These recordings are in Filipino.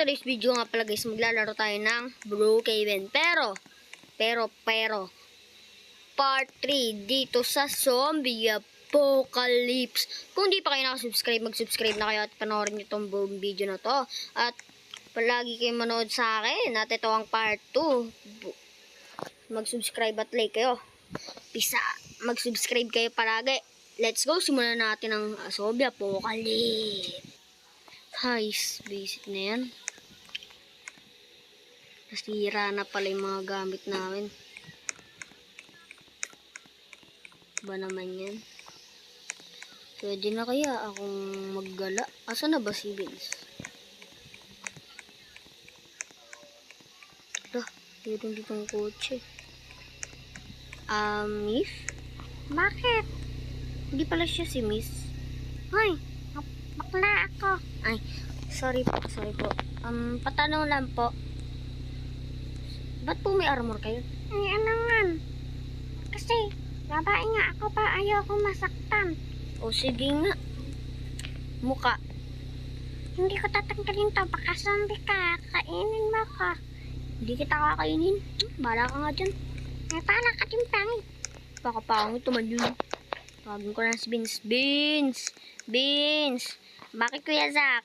today's video nga pala guys, maglalaro tayo ng Brookhaven. Pero, part 3 dito sa Zombie Apocalypse. Kung di pa kayo nakasubscribe, mag-subscribe na kayo at panoorin nyo itong buong video na to. At palagi kayo manood sa akin at ito ang part 2. Mag-subscribe at like kayo. Pisa, mag-subscribe kayo palagi. Let's go, simulan natin ang Zombie Apocalypse. Guys, basic na yan. Nasira na pala yung mga gamit namin. Ba naman yan? Pwede na kaya akong maggala? Asa na ba si Vince? Meron ditong kotse. Miss? Bakit? Hindi pala siya si Miss. Hoy, bakla ako. Ay, sorry po. Patanong lang po. Ba't po may armor kayo? Ay, ano nga? Kasi, babae nga ako pa. Ayaw akong masaktan. O, sige nga. Muka. Hindi ko tatanggalin to. Baka zombie ka. Kainin mo ko. Hindi kita kakainin. Bala ka nga dyan. Ay, pala ka din pangit. Baka pangit naman yun. Tawagin ko na si Vince. Bakit Kuya Zach?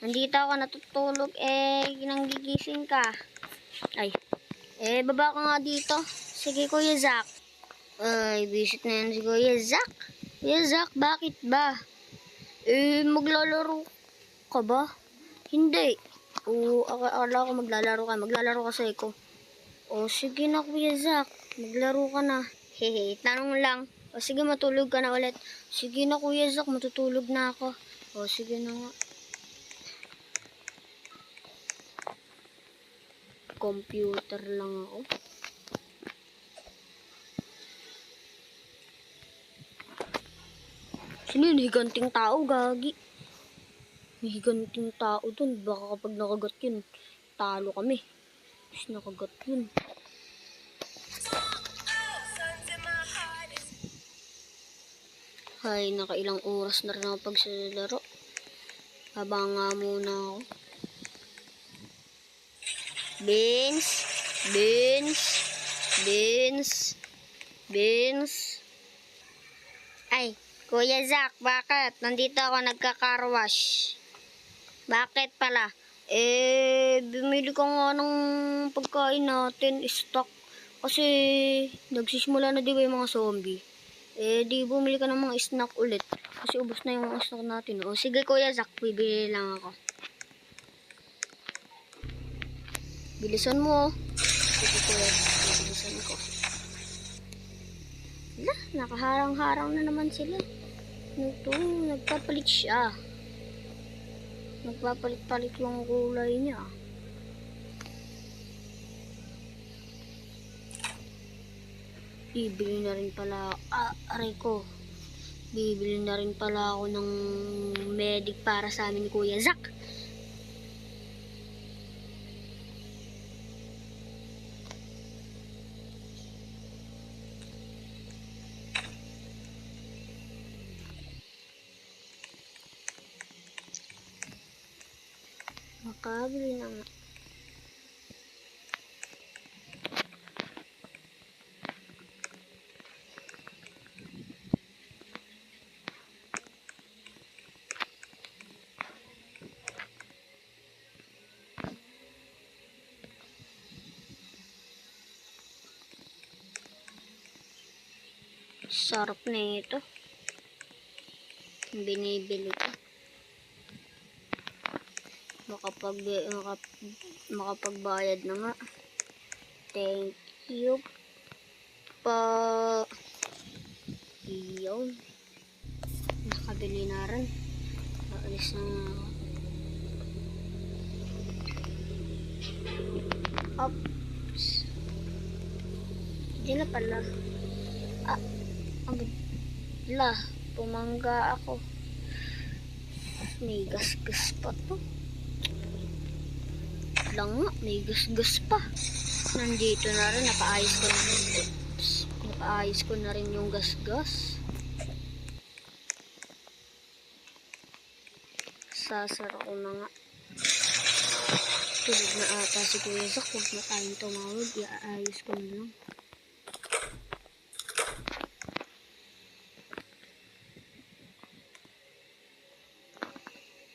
Nandito ako natutulog nanggigising ka. Ay. Baba ka nga dito. Sige Kuya Zach. Ay, visit na yan si Kuya Zach. Kuya Zach, bakit ba? Maglalaro ka ba? Hindi. Akala ko maglalaro ka. Maglalaro ka sa ko. O, sige na Kuya Zach. Maglaro ka na. Hehe, tanong lang. O, sige, matulog ka na ulit. Sige na Kuya Zach, matutulog na ako. O, sige na nga. Computer lang ako. Sino yun? Higanting tao, gagi. May higanting tao dun. Baka kapag nakagat yun, talo kami. Tapos nakagat yun. Ay, nakailang oras na rin ako pagsalaro. Habang nga muna ako. Vince. Ay, Kuya Zach, bakit? Nandito ako nagka-carwash. Bakit pala? Bumili ko nga ng pagkain natin, stock. Kasi, nagsisimula na diba yung mga zombie. Di bumili ka ng mga snack ulit. Kasi ubos na yung mga snack natin. O, sige Kuya Zach, bibili lang ako. Bilisan mo. Sige Kuya, bilisan ko. Nakaharang-harang na naman sila. Ito, nagpapalit siya. Nagpapalit-palit yung kulay niya. Bibili na rin pala, bibili na rin pala ako ng medic para sa amin ni Kuya Zach. Makabili na nga. Sarap na ito. Binibili ko. Makapagbayad na nga. Thank you pa. Iyon. Nakabili na rin. Alis na nga ako. Oops. Hindi na pala. Pumangga ako. May gas-gas pa to. Lang nga, may gas-gas pa. Nandito na rin, nakaayos ko na rin yung gas-gas. Sasara ko na nga. Tulog na ata si Kuya Zak. Huwag na tayong tumawag. Iaayos ko na lang.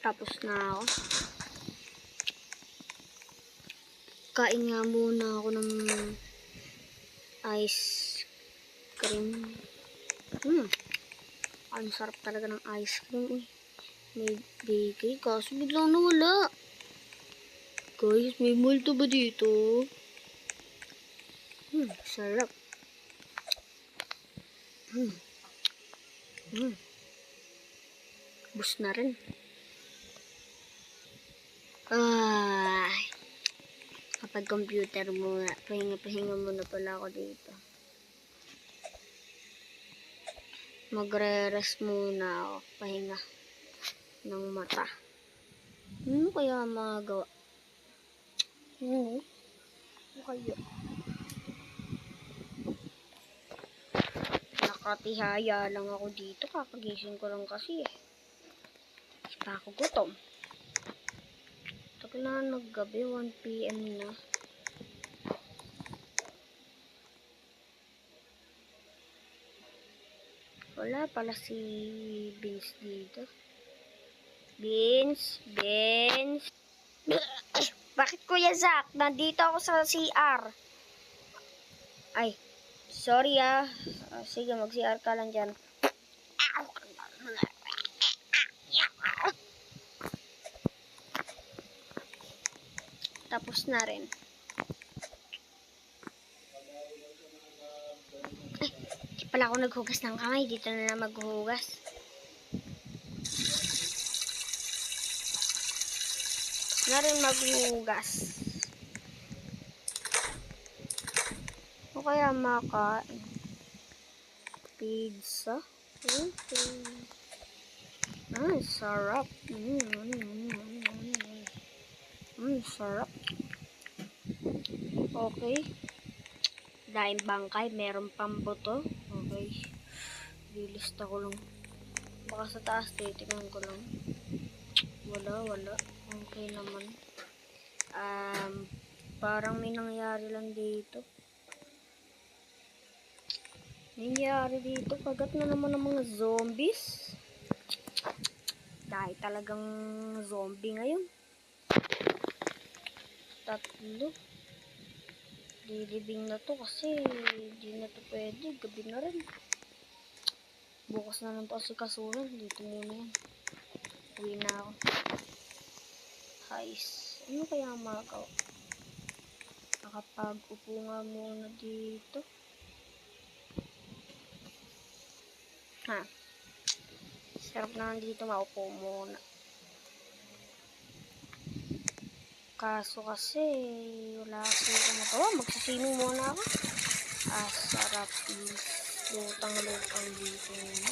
Tapos na ako. Kain nga muna ako ng ice cream. Ang sarap talaga ng ice cream. May bakery. Kaso biglang nawala. Guys, may multo ba dito? Sarap. Bus na rin. Kapag computer muna, pahinga muna pala ako dito. Magre-rest muna ako, pahinga ng mata. Ano kaya magawa? Ano kaya? Nakatihaya lang ako dito, kakagising ko lang kasi eh. Hindi pa ako gutom. Tagal na naggabi, 1 PM na. Wala pala si Vince dito. Vince. Bakit Kuya Zak? Nandito ako sa CR. Ay, sorry ah. Sige, mag-CR ka lang dyan. Tapos na rin. Ay, di pala ako naghugas ng kamay. Dito na lang maghugas. Na rin maghugas. O kaya makain. Pizza. Sarap. Sarap. Okay. Dahil bangkay, meron pang buto. Okay. Lilista ko lang. Baka sa taas, titignan ko lang. Wala. Okay naman. Parang may nangyari lang dito. Nangyari dito, kagat na naman ng mga zombies. Dahil talagang zombie ngayon. 3. Lilibing na to kasi di na to pwede. Gabi na rin. Bukas na lang to kasi kasunan. Dito muna yan. Uwi na ako. Hais. Ano kaya magawa? Nakapag-upo nga muna dito. Sarap naman dito maupo muna. Kaso kasi wala kasi magawa. Magsiswimming muna ako. Sarap. Lutang dito muna.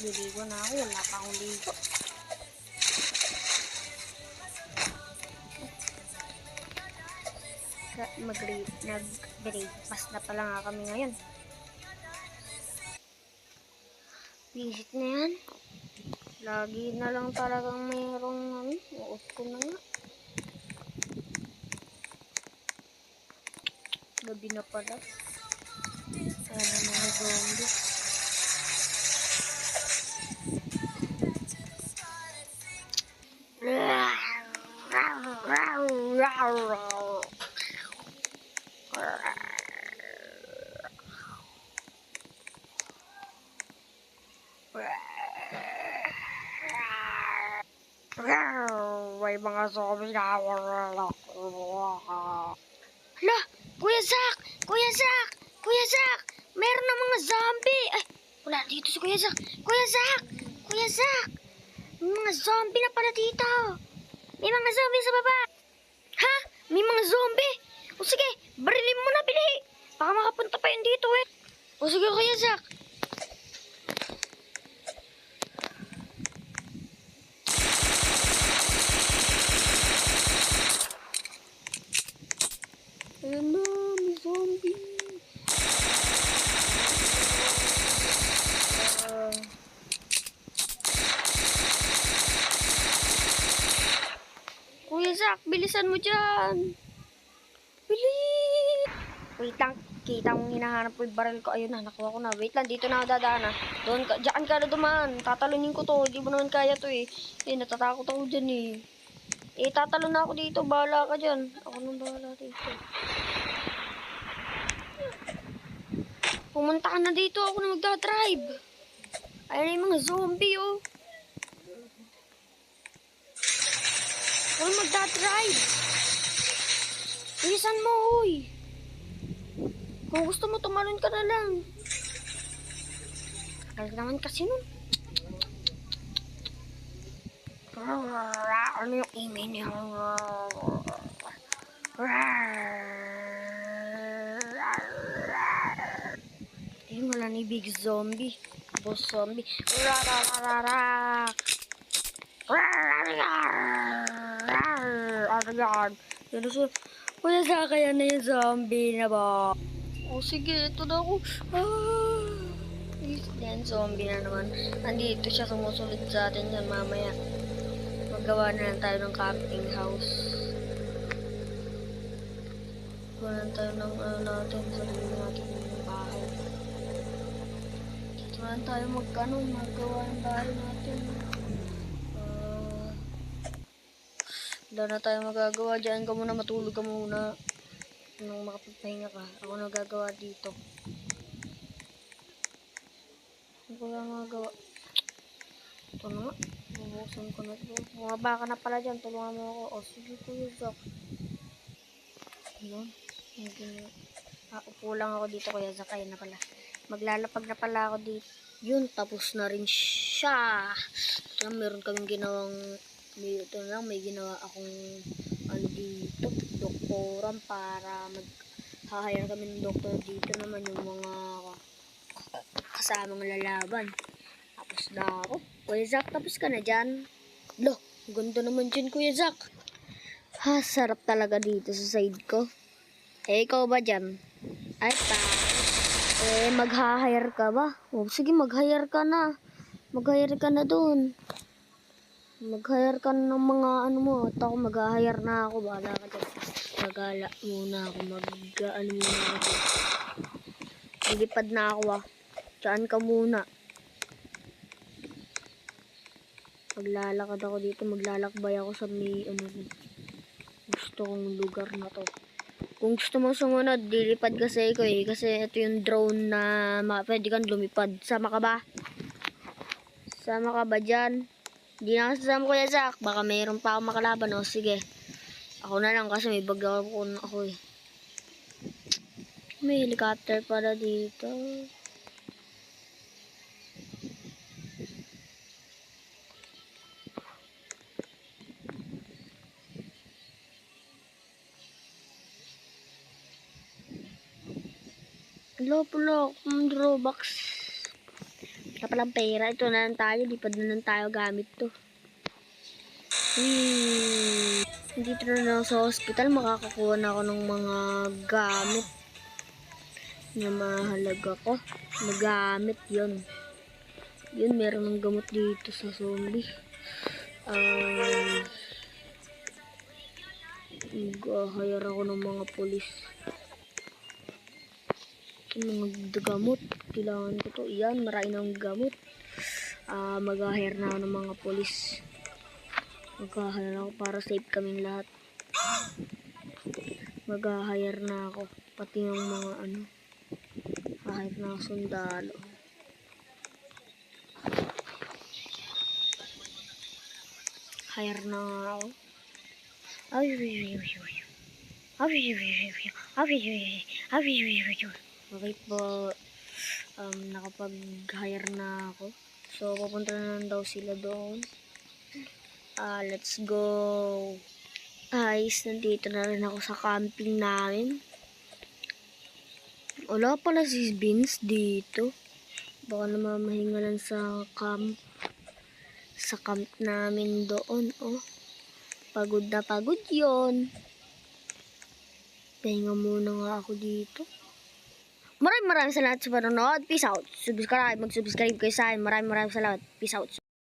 Liligo na ako. Wala pa akong ligo. Nag-breakfast na pala nga kami ngayon. Visit na yan. Lagi na lang talagang mayroong uot ko na nga. Gabi na pala. Ayan ang mga zombie. May mga zombie na. Hala, Kuya Zak, meron na mga zombie. Ay, wala dito si Kuya Zak. Kuya Zak, may mga zombie na pala dito. May mga zombie sa baba. Ha? May mga zombie? O sige, barilin mo na, bili. Baka makapunta pa yun dito eh. O sige, Kuya Zak. Ayan na, may zombie. Kuya Zach, bilisan mo dyan. Bilis! Wait lang, kita mong hinahanap ko yung baril ko. Ayun na, nakuha ko na. Wait lang, dito na ako dadaan. Doon ka, dyan ka na dumaan. Tatalunin ko to, hindi mo naman kaya to eh. Natatakot ako dyan eh. Tatalon na ako dito, bahala ka dyan. Ako nang bahala dito. Pumunta ka na dito, ako na magdadrive. Ayun na yung mga zombie oh. Ako na magdadrive. Bilisan mo, uy. Kung gusto mo, tumalon ka na lang. Tagal naman kasi nun. Ano yung email niya? Wala ni big zombie. Boss zombie. Ano yan? Yan na siya. Kuya Zach, yan na yung zombie na ba? O sige, ito na ako. Yan, zombie na naman. Andito siya, sumusunod sa atin yan mamaya. Magawa na lang tayo ng camping house. Gawa na tayo ng natin, sarili natin yung bahay. Dito na tayo magawa ng bahay natin. Wala na tayo magagawa. Diyan ka muna, matulog ka muna. Nung makapagpahinga ka. Ako nagagawa dito. Ano ko lang magagawa? Ito na nga. Bubuksan ko na ito. Bumaba ka na pala dyan. Tulungan mo ako. O, sige Kuya Zach. Ayun. Upo lang ako dito Kuya Zach. Ayun na pala. Maglalapag na pala ako dito. Yun, tapos na rin siya. Ito na, meron kaming ginawang may ginawa akong dito, doktoran para mag-hire kami ng doktor dito naman yung mga kasamang lalaban. Tapos na ako. Kuya Zach, tapos ka na dyan? Lo, ganda naman dyan Kuya Zach. Ha, sarap talaga dito sa side ko. Ikaw ba dyan? Ay, mag-hire ka ba? O, sige, mag-hire ka na. Mag-hire ka na dun. Mag-hire ka ng mga mo. At ako mag-hire na ako. Bahala ka dyan. Magala muna ako. Muna ako. Lilipad na ako Diyan ka muna. Maglalakad ako dito. Maglalakbay ako sa may gusto kong lugar na to. Kung gusto mo sumunod, lilipad kasi ako Kasi ito yung drone na pwede kang lumipad. Sama ka ba? Sama ka ba dyan? Hindi na kasama Kuya Zach. Baka mayroon pa akong makalaban. O, sige. Ako na lang kasi may bag ako May helicopter para dito. Hello, pulo. Robux. Wala palang pera. Ito na lang tayo. Lipad na lang tayo gamit to. Dito na ako sa hospital. Makakakuha na ako ng mga gamit na mahalaga ko. Magamit yun. Yun, meron ng gamot dito sa zombie. Mag-hire ako ng mga polis. Mga gamot. Kailangan ko to. Yan, marami ng gamot. Mag-hire na ako ng mga polis. Mag-hire na ako para safe kaming lahat. Mag-hire na ako. Pati yung mga hire na ako sundalo. Hire na ako. Okay po. Nakapag-hire na ako. So, pupunta na daw sila doon. Let's go. Guys, nandito na rin ako sa camping namin. Wala pala si Vince dito. Baka namamahinga lang sa camp. Sa camp namin doon. Pagod na pagod yon. Pahinga muna nga ako dito. Maraming salamat sa panonood. Peace out. Mag-subscribe kayo sa akin. Maraming salamat. Peace out.